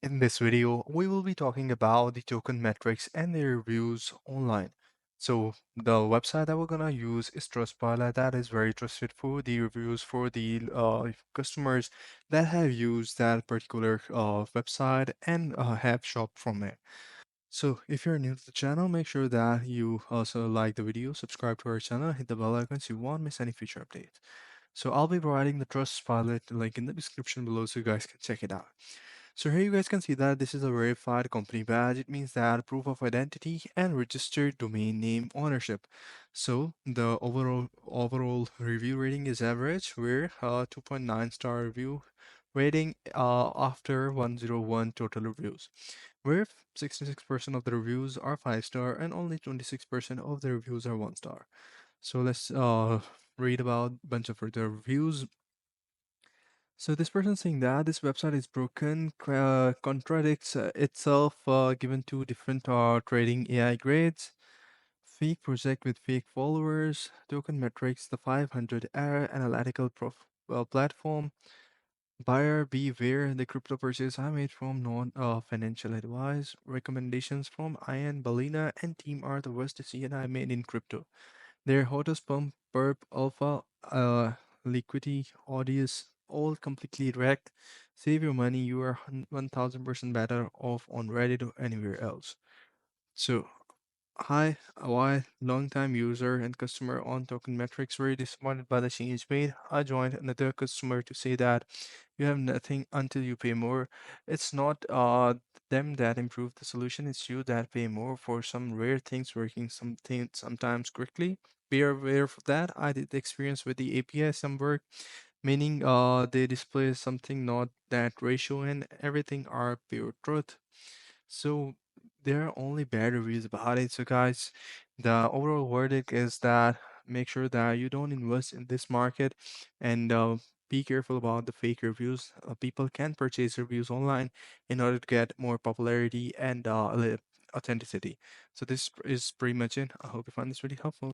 In this video, we will be talking about the token metrics and their reviews online. So the website that we're gonna use is Trustpilot. That is very trusted for the reviews for the customers that have used that particular website and have shopped from it. So if you're new to the channel, make sure that you also like the video, subscribe to our channel, hit the bell icon so you won't miss any future updates. So I'll be providing the Trustpilot link in the description below so you guys can check it out. So here you guys can see that this is a verified company badge. It means that proof of identity and registered domain name ownership. So the overall review rating is average. We're 2.9 star review rating after 101 total reviews. Where 66% of the reviews are 5 star and only 26% of the reviews are 1 star. So let's read about a bunch of the reviews. So this person saying that this website is broken, contradicts itself, given two different trading AI grades, fake project with fake followers, token metrics, the 500 error analytical platform, buyer beware, the crypto purchase I made from non-financial advice, recommendations from Ian, Balina, and team are the worst decision I made in crypto. Their hottest pump, perp, alpha, liquidity, audience, all completely wrecked. Save your money. You are 1000% better off on Reddit or anywhere else. So, hi, why long-time user and customer on Token Metrics very disappointed by the change made. I joined another customer to say that you have nothing until you pay more. It's not them that improve the solution, it's you that pay more for some rare things working something sometimes quickly. Be aware of that. I did the experience with the API some work, meaning they display something not that ratio and everything are pure truth. So there are only bad reviews about it. So guys, the overall verdict is that make sure that you don't invest in this market and be careful about the fake reviews. People can purchase reviews online in order to get more popularity and authenticity. So this is pretty much it. I hope you find this really helpful.